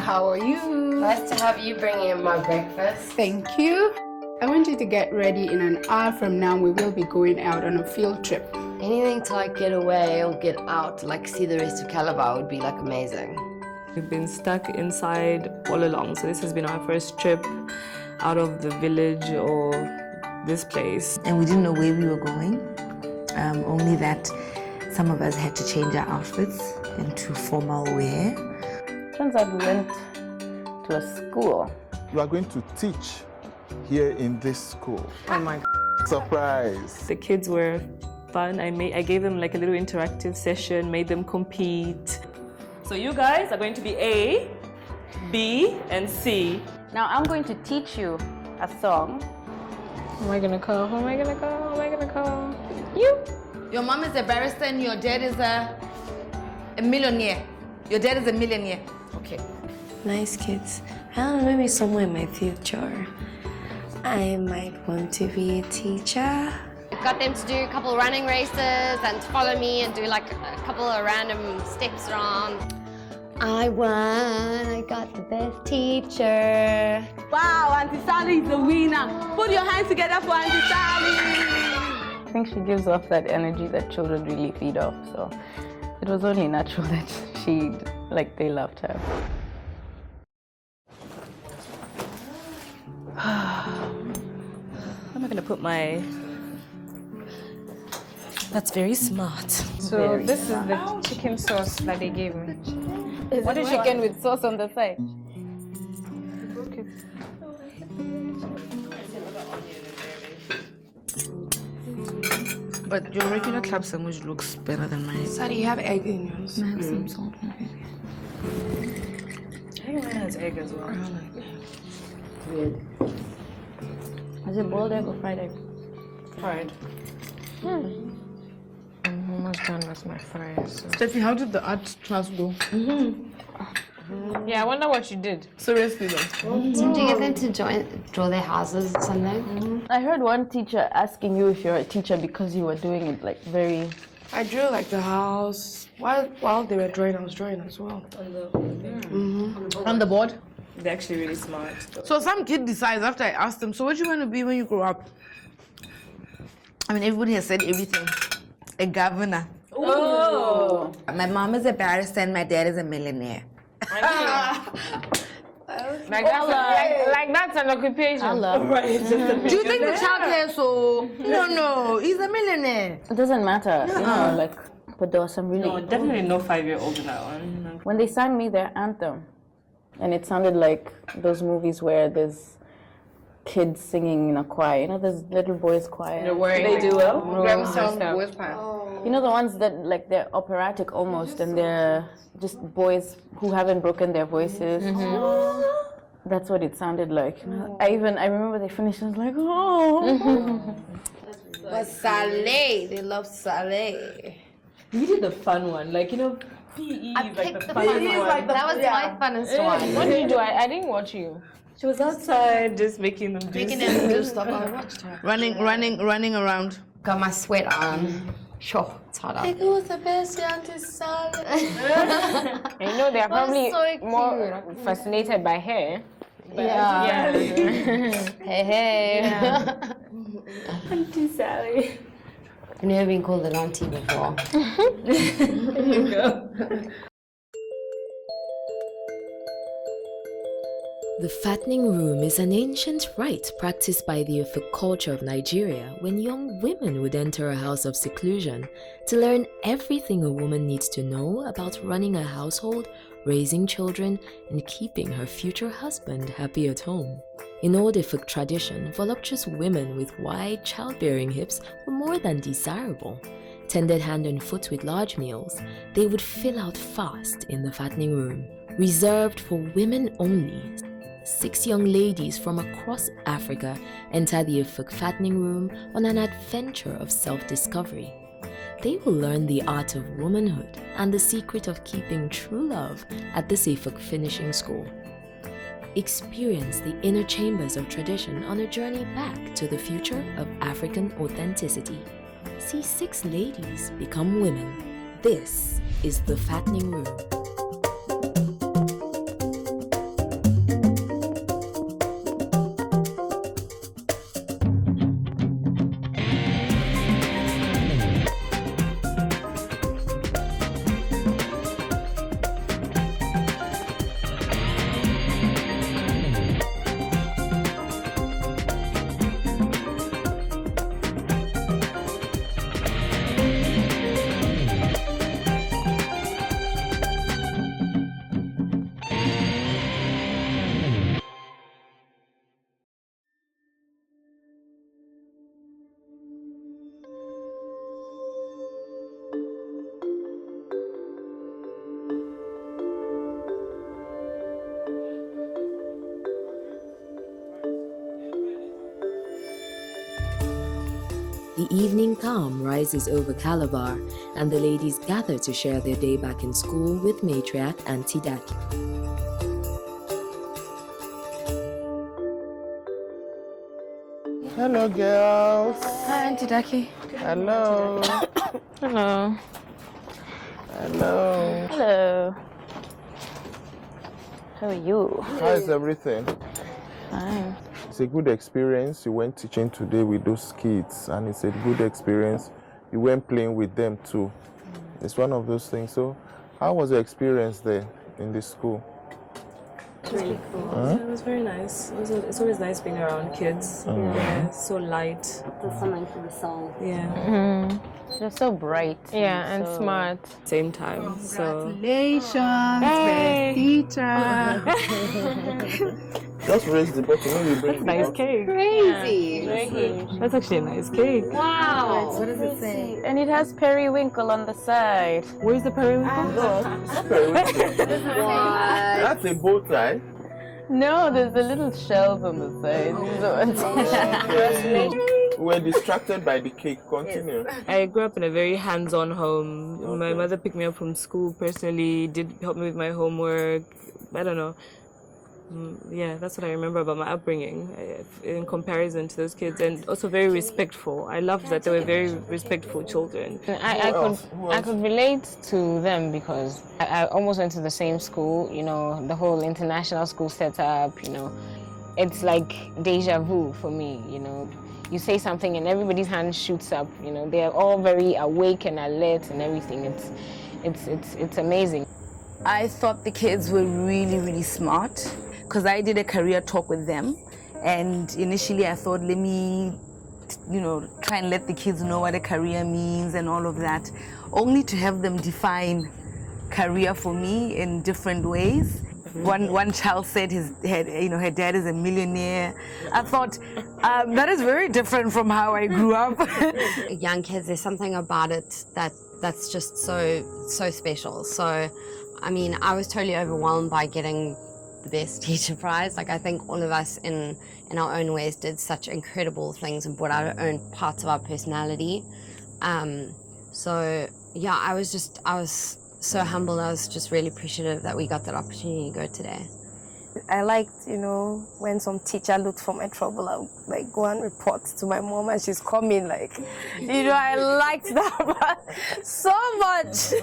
how are you? Nice to have you bring in my breakfast. Thank you. I want you to get ready. In an hour from now, we will be going out on a field trip. Anything to like get away or get out, like see the rest of Calabar would be like amazing. We've been stuck inside all along, so this has been our first trip out of the village or this place. And we didn't know where we were going, only that some of us had to change our outfits into formal wear. Turns out we went to a school. You are going to teach here in this school. Oh my God. Surprise! The kids were fun. I gave them like a little interactive session, made them compete. So you guys are going to be A, B, and C. Now I'm going to teach you a song. Who am I gonna call? Who am I gonna call? Who am I gonna call? You. Your mom is a barrister and your dad is a millionaire. Your dad is a millionaire. Okay. Nice kids. I don't know, maybe somewhere in my future, I might want to be a teacher. Got them to do a couple of running races and to follow me and do like a couple of random steps around. I won, I got the best teacher. Wow, Auntie Sally is the winner. Put your hands together for Auntie Sally. I think she gives off that energy that children really feed off, so it was only natural that they loved her. Where am I gonna put my... That's very smart. So this is the chicken sauce that they gave me. What is chicken with sauce on the side? Okay. But your regular club sandwich looks better than mine. Sorry, you have egg in yours. I have some salt, maybe. I think mine has egg as well. Weird. Is it boiled egg or fried egg? Fried. I'm almost done with my fries. So. Steffi, how did the art class go? Yeah, I wonder what you did. Seriously though. Did you get them to draw their houses or something? I heard one teacher asking you if you're a teacher because you were doing it like very... I drew like the house. While they were drawing, I was drawing as well. On the board? They're actually really smart. So some kid decides after I asked them, so what do you want to be when you grow up? I mean, everybody has said everything. A governor. Oh! My mom is a barrister and my dad is a millionaire. Like that's an occupation. I love Right, just a Do you think the child cares so? No, he's a millionaire. it. Doesn't matter, you know, like, but there was some really... No, definitely no 5-year-old in that one. When they sang me their anthem, and it sounded like those movies where there's kids singing in a choir, you know, there's little boys choir. They do well? You know, the ones that, like, they're operatic almost, and they're just boys who haven't broken their voices. That's what it sounded like. You know? I remember they finished, I was like, oh. But Saleh, they love Saleh. We did the fun one, like, you know, PE, I like picked the the fun fun one. one. That was my funnest one. What did you do? I didn't watch you. She was outside just making them do Making them do stuff. I watched her. Running around. Got my sweat on. Sure, it's hot out. Who was the best Auntie Sally? And you know they're probably so more fascinated by hair. Yeah. Hey. Auntie Sally. I've never been called an auntie before. There you go. The fattening room is an ancient rite practiced by the Efik culture of Nigeria when young women would enter a house of seclusion to learn everything a woman needs to know about running a household, raising children, and keeping her future husband happy at home. In old Efik tradition, voluptuous women with wide childbearing hips were more than desirable. Tended hand and foot with large meals, they would fill out fast in the fattening room. Reserved for women only, 6 young ladies from across Africa enter the Efik fattening room on an adventure of self-discovery. They will learn the art of womanhood and the secret of keeping true love at the Efik finishing school. Experience the inner chambers of tradition on a journey back to the future of African authenticity. See 6 ladies become women. This is the fattening room. evening calm rises over Calabar, and the ladies gather to share their day back in school with matriarch Auntie Daki. Hello, girls. Hi, Auntie Daki. Hello. Hello. Hello. Hello. How are you? How's everything? Fine. It's a good experience. You went teaching today with those kids, and it's a good experience. You went playing with them too. It's one of those things. So, how was your experience there in the school? It was really cool. Yeah, it was very nice. It's always nice being around kids. Yeah, so light. There's something for the soul. Yeah. They're so bright. Yeah, and so smart. Same time. So. Congratulations, Hey. best teacher. Just raise the bottle. You bring Nice cake. Crazy. That's actually a nice cake. Wow. What does it say? And it has periwinkle on the side. Where's the periwinkle? That's a bow tie. No, there's the little shells on the side. We were distracted by the cake. Continue. I grew up in a very hands-on home. Okay. My mother picked me up from school personally, did help me with my homework. I don't know. Yeah, that's what I remember about my upbringing in comparison to those kids, and also very respectful. I loved that they were very respectful children. I could relate to them because I almost went to the same school, you know, the whole international school setup, you know. It's like deja vu for me, you know. You say something and everybody's hand shoots up, you know. They're all very awake and alert and everything. It's amazing. I thought the kids were really, really smart because I did a career talk with them. And initially I thought, let me, you know, try and let the kids know what a career means and all of that, only to have them define career for me in different ways. One child said her dad is a millionaire. I thought that is very different from how I grew up. Young kids, there's something about it that's just so special. So, I mean, I was totally overwhelmed by getting the best teacher prize. Like, I think all of us in our own ways did such incredible things and brought out our own parts of our personality. So yeah, I was so humbled. I was just really appreciative that we got that opportunity to go today. I liked, you know, when some teacher looked for my trouble, I would like go and report to my mom and she's coming, like, you know, I liked that part so much.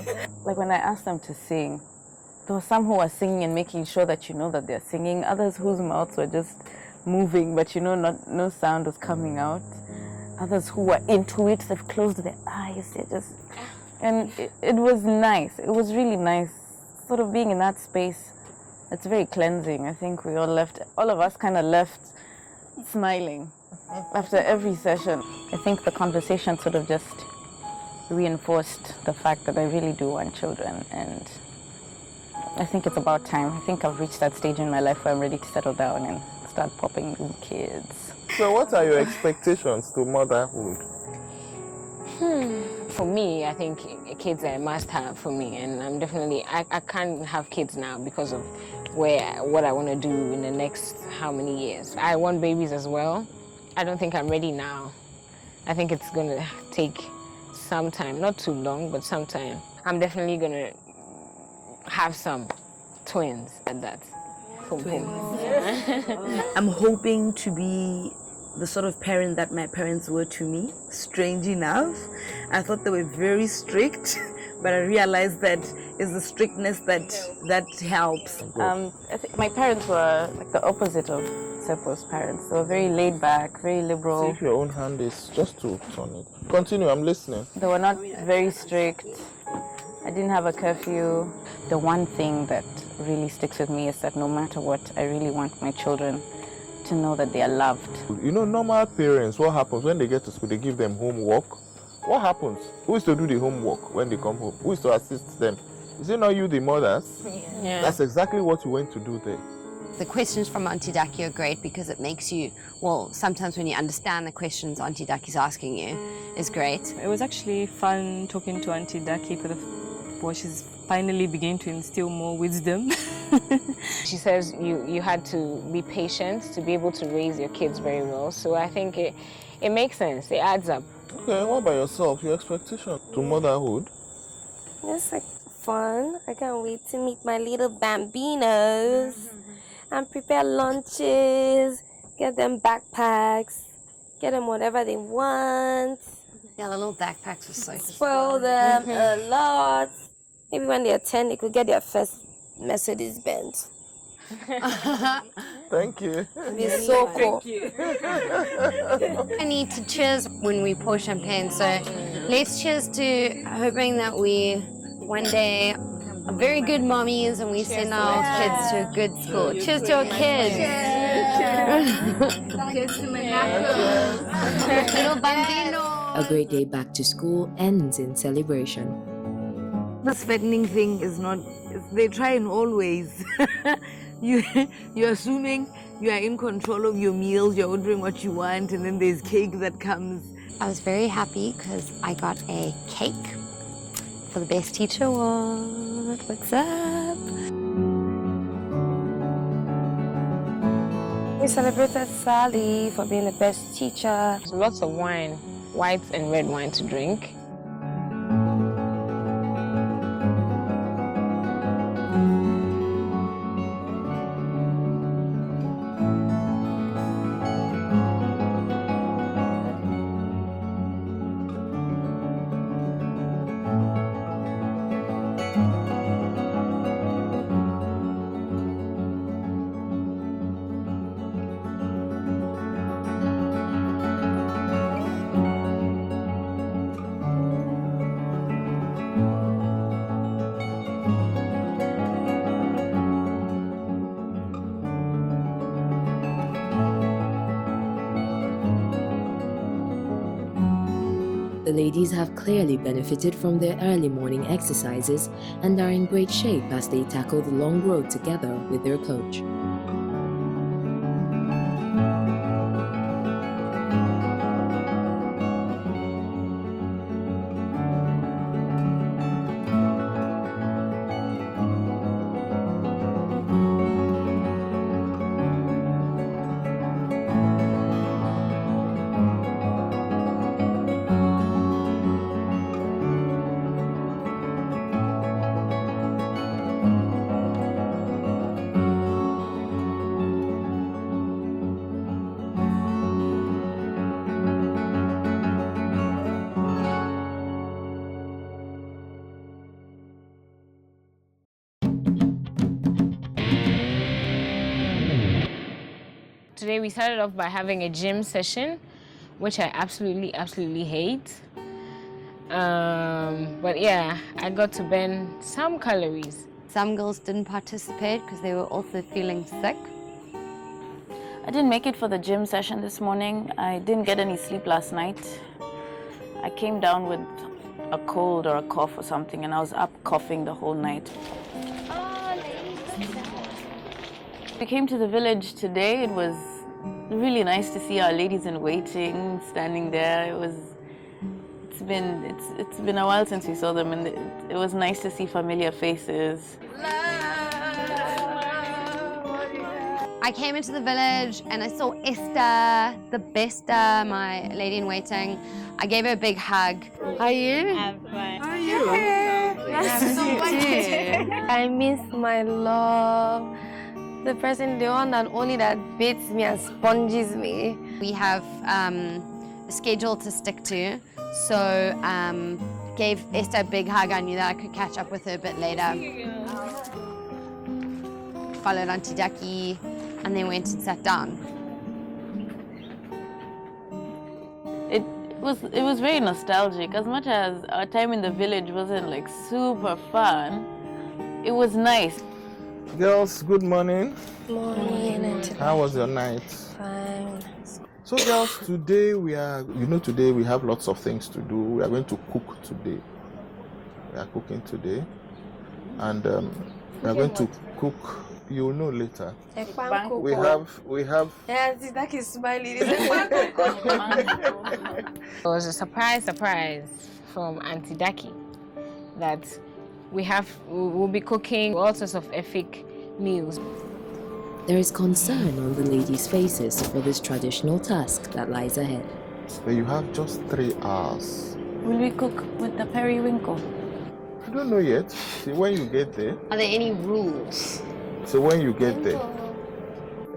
Like when I asked them to sing, there were some who were singing and making sure that you know that they're singing, others whose mouths were just moving, but you know, no sound was coming out. Others who were into it, they've closed their eyes, they're just... And it was nice. It was really nice, sort of being in that space. It's very cleansing. I think we all of us kind of left smiling after every session. I think the conversation sort of just reinforced the fact that I really do want children, and I think it's about time. I think I've reached that stage in my life where I'm ready to settle down and start popping new kids. So what are your expectations to motherhood? For me, I think kids are a must-have for me, and I'm definitely, I can't have kids now because of what I want to do in the next how many years. I want babies as well. I don't think I'm ready now. I think it's going to take some time, not too long, but some time. I'm definitely going to have some twins at that. I'm hoping to be the sort of parent that my parents were to me. Strange enough, I thought they were very strict, but I realized that it's the strictness that helps. I think my parents were like the opposite of Seppo's parents. They were very laid back, very liberal. See if your own hand is just to turn it. Continue, I'm listening. They were not very strict. I didn't have a curfew. The one thing that really sticks with me is that no matter what, I really want my children to know that they are loved. You know, normal parents, what happens when they get to school? They give them homework. What happens? Who is to do the homework when they come home? Who is to assist them? Is it not you, the mothers? Yeah. That's exactly what you went to do there. The questions from Auntie Daki are great because it makes you, well, sometimes when you understand the questions Auntie Daki's asking you is great. It was actually fun talking to Auntie Daki she's finally beginning to instill more wisdom. She says you had to be patient to be able to raise your kids very well. So I think it makes sense. It adds up. Okay, what about yourself? Your expectation to motherhood? It's like fun. I can't wait to meet my little bambinos and prepare lunches, get them backpacks, get them whatever they want. Yeah, the little backpacks are so Spoil them a lot. Maybe when they're 10, they could get their first Mercedes Benz. Thank you. It'd be so cool. I need to cheers when we pour champagne, so let's cheers to hoping that we one day are very good mommies and we send our kids to a good school. Cheers to our kids. Cheers to my Little bambino. A great day back to school ends in celebration. This fattening thing is not, they try in all ways. You're assuming you are in control of your meals, you're ordering what you want, and then there's cake that comes. I was very happy because I got a cake for the best teacher award. What's up? We celebrated Sally for being the best teacher. Lots of wine, white and red wine to drink. The ladies have clearly benefited from their early morning exercises and are in great shape as they tackle the long road together with their coach. Today we started off by having a gym session, which I absolutely hate. But yeah, I got to burn some calories. Some girls didn't participate because they were also feeling sick. I didn't make it for the gym session this morning. I didn't get any sleep last night. I came down with a cold or a cough or something, and I was up coughing the whole night. We came to the village today. It was really nice to see our ladies in waiting standing there. It's been a while since we saw them, and it was nice to see familiar faces. I came into the village and I saw Esther, the besta, my lady in waiting. I gave her a big hug. How are you? I'm fine. How are you? Nice to see you. I miss my love. The person, the one and only that beats me and sponges me. We have a schedule to stick to, so gave Esther a big hug. I knew that I could catch up with her a bit later. Followed Auntie Ducky, and then went and sat down. It was very nostalgic. As much as our time in the village wasn't like super fun, it was nice. Girls, good morning. Morning. How was your night? Fine. So girls, today today we have lots of things to do. We are going to cook today. We are cooking today. And we are going to cook, you'll know later. We have. Yeah, that is smiling. It was a surprise from Auntie Ducky that we'll be cooking all sorts of Efik meals. There is concern on the ladies' faces for this traditional task that lies ahead. But you have just 3 hours. Will we cook with the periwinkle? I don't know yet. See, when you get there. Are there any rules? So when you get there.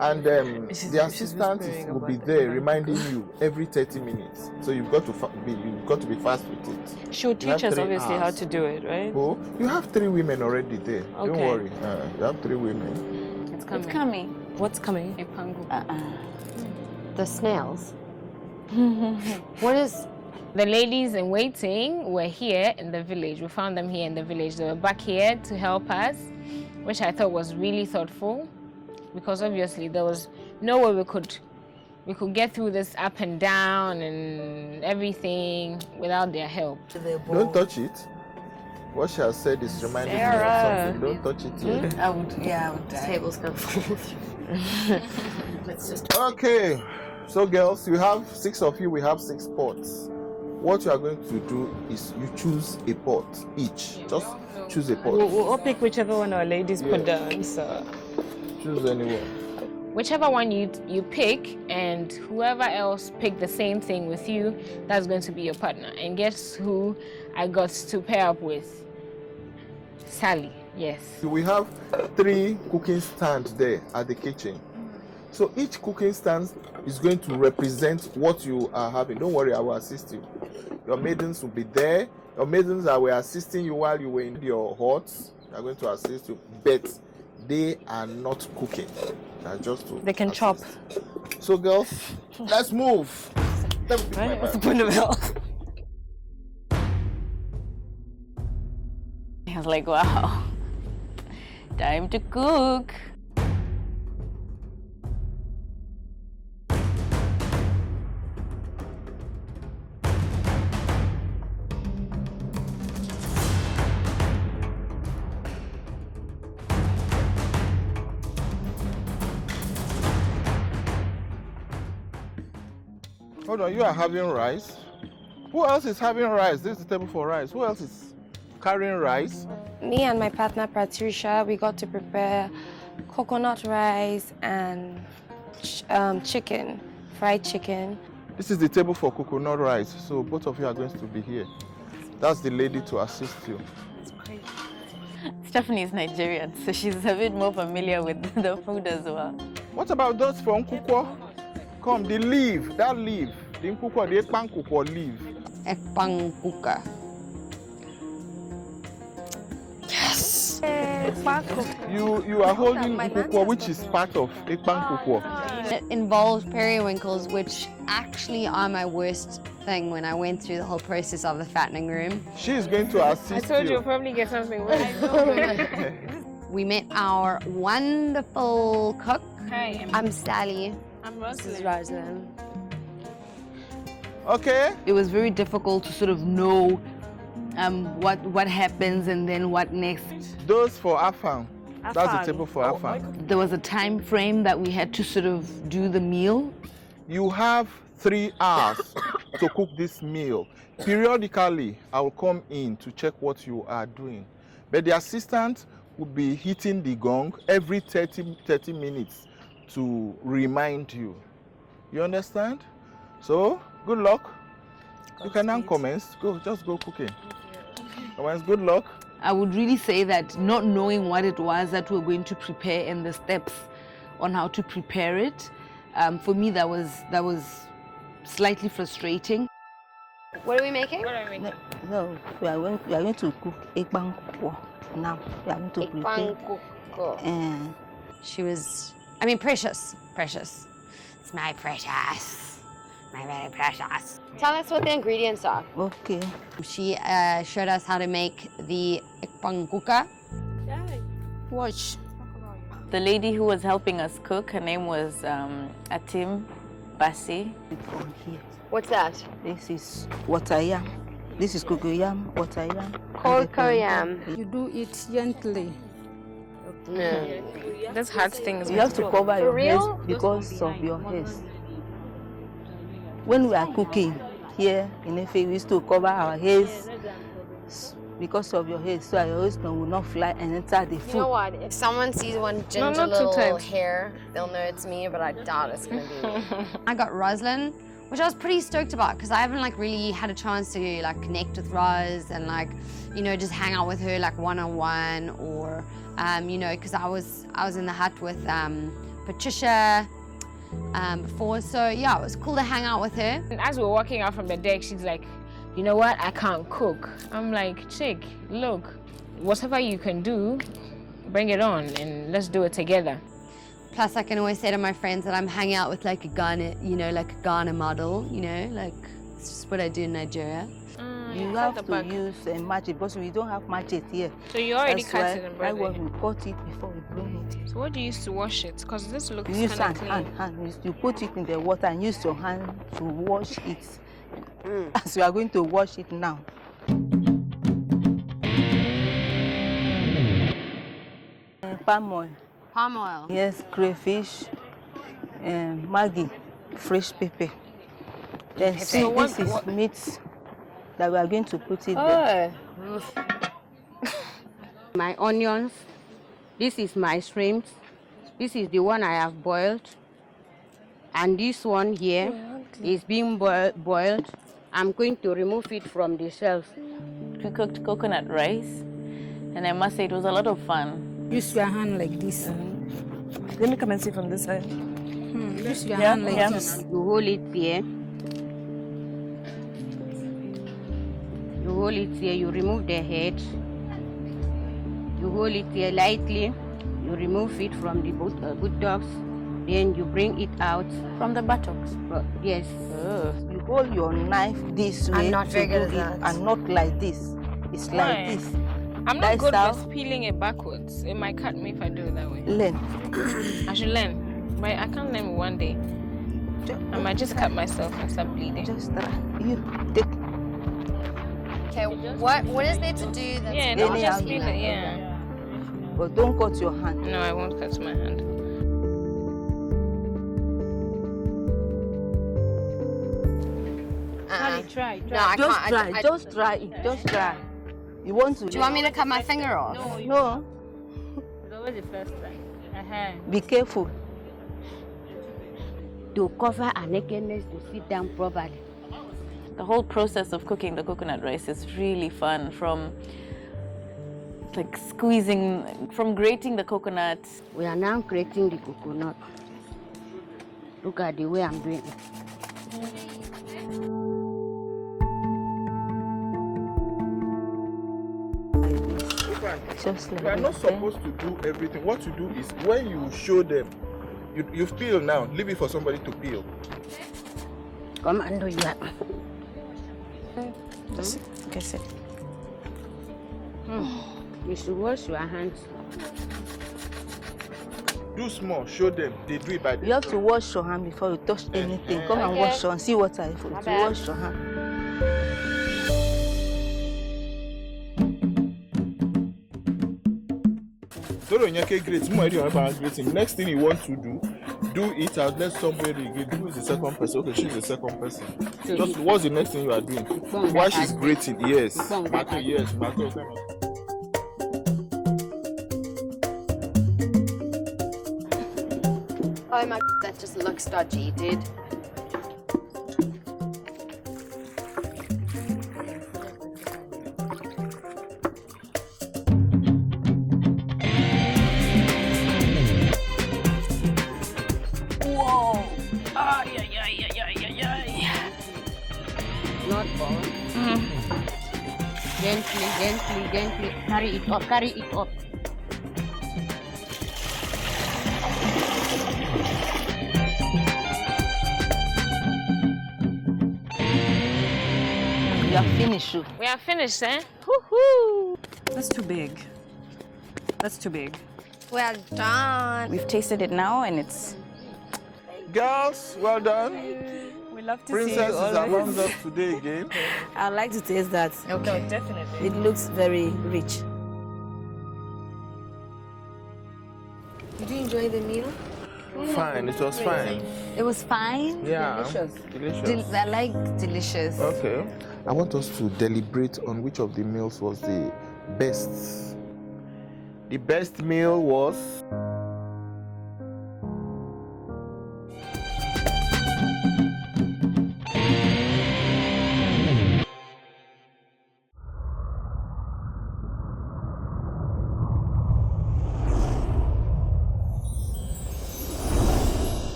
And the assistant will be there reminding you every 30 minutes. So you've got to be fast with it. She'll teach us obviously how to do it, right? Oh, you have 3 women already there. Okay. Don't worry. You have 3 women. It's coming. It's coming. What's coming? The snails. What is... The ladies in waiting were here in the village. We found them here in the village. They were back here to help us, which I thought was really thoughtful, because obviously there was no way we could get through this up and down and everything without their help. Don't touch it. What she has said is reminding me of something. Don't touch it yet. I would die. The table's gonna fall through. Let's just... Okay. So girls, you have 6 of you, we have 6 pots. What you are going to do is you choose a pot each. Just choose a pot. We'll all pick whichever one our ladies put down, so... Choose anyone. Whichever one you pick, and whoever else picked the same thing with you, that's going to be your partner. And guess who I got to pair up with? Sally, yes. We have 3 cooking stands there at the kitchen. So each cooking stand is going to represent what you are having. Don't worry, I will assist you. Your maidens will be there. Your maidens that were assisting you while you were in your huts, they are going to assist you, but they are not cooking. They are just to They can assist. chop. So girls, let's move. Right? What's the point of it all? I was like, wow, time to cook. Hold on, you are having rice. Who else is having rice? This is the table for rice. Who else is carrying rice? Me and my partner Patricia, we got to prepare coconut rice and chicken, fried chicken. This is the table for coconut rice, so both of you are going to be here. That's the lady to assist you. Stephanie is Nigerian, so she's a bit more familiar with the food as well. What about those from Nkukwo? Come, the leaf, that leaf. The Nkukwo, the Ekpan Nkukwo leaf. Ekpan Kuka. Yes! You are holding Nkukwo, which is part of Ekpan Nkukwo. It involves periwinkles, which actually are my worst thing when I went through the whole process of the fattening room. She is going to assist you. I told you'll probably get something right. We met our wonderful cook. Hi, I'm Sally. I'm Rosalind. This is Rosalind. Okay. It was very difficult to sort of know what happens and then what next. Those for Afang. That's the table for Afang. There was a time frame that we had to sort of do the meal. You have 3 hours to cook this meal. Periodically, I will come in to check what you are doing. But the assistant will be hitting the gong every 30 minutes to remind you. You understand? So, good luck. You can now commence. Just go cooking. Commence, good luck. I would really say that not knowing what it was that we were going to prepare and the steps on how to prepare it, for me that was slightly frustrating. What are we making? No, we are going to cook Ekpan Nkukwo now. We are going to prepare. She was, I mean, precious. It's my precious. My very precious. Tell us what the ingredients are. Okay. She showed us how to make the Ekpan Kuka. Watch. The lady who was helping us cook, her name was Atim Basi. What's that? This is water yam. This is cocoyam, water yam. Cocoyam. You do it gently. No. That's hard things. You have to cover your face because of your hairs. When we are cooking here in Efik, we used to cover our hairs because of your hair, so I always know will not fly and enter the food. You know what? If someone sees one ginger little hair, they'll know it's me, but I doubt it's gonna be me. I got Rosalind which I was pretty stoked about because I haven't like really had a chance to like connect with Roz and like, you know, just hang out with her like one-on-one or, you know, because I was in the hut with Patricia before, so yeah, it was cool to hang out with her. And as we were walking out from the deck, she's like, you know what, I can't cook. I'm like, chick, look, whatever you can do, bring it on and let's do it together. Plus, I can always say to my friends that I'm hanging out with like a Ghana, you know, like a Ghana model, you know, like it's just what I do in Nigeria. You have to use a matchet because we don't have matchet here. So you already cut it and I bread will cut it before we bring it. So what do you use to wash it? Because this looks You use kind of hand. You put it in the water and use your hand to wash it. As we are going to wash it now. Palm oil. Palm oil? Yes, crayfish, Maggi, fresh pepper. Then So this is meat that we are going to put it there. My onions, this is my shrimp, this is the one I have boiled, and this one here is being boiled. I'm going to remove it from the shells. We cooked coconut rice, and I must say it was a lot of fun. Use your hand like this. Let me come and see from this side. Use your hand like this. You hold it here. You hold it here, you remove the head. You hold it here lightly. You remove it from the buttocks. Then you bring it out. From the buttocks? Yes. You hold your knife this way. I'm not very good at that. And not like this. It's like this. I'm not good with peeling it backwards. It might cut me if I do it that way. Learn. I should learn. But I can't learn one day. I might just cut myself and start bleeding. Just try. You take. Okay, what is there to do that's Yeah, no, just peel it, yeah. But don't cut your hand. No, I won't cut my hand. Try. No, I Just can't. try. Just try it. Just try. You want to? Do you want me to cut my finger off? No. It's always the first time. Be careful. To cover our nakedness, to sit down properly. The whole process of cooking the coconut rice is really fun, from like squeezing, from grating the coconut. We are now grating the coconut. Look at the way I'm doing it. Just like You are not supposed to do everything. What you do is when you show them, you peel now, leave it for somebody to peel. Come and do that. Okay, sit. You should wash your hands. Do small, show them. They do it by themselves. You have to wash your hand before you touch anything. Come and wash your hand. See what I put. Wash your hand. Next thing you want to do it and let somebody grate. Who is the second person? Okay, she's the second person. Just what's the next thing you are doing? While she's grating, yes. Matter, yes, matter. Oh my, that just looks dodgy, dude. Whoa! Not all. Gently. Carry it up. You are finished. We are finished, eh? Woohoo! That's too big. That's too big. Well done. We've tasted it now, and it's. Girls, well done. We love to Princess see you is always. among us today again. I'd like to taste that. Okay. No, definitely. It looks very rich. Did you enjoy the meal? Fine, it was fine. It was fine? Yeah. Delicious. I like delicious. Okay. I want us to deliberate on which of the meals was the best. The best meal was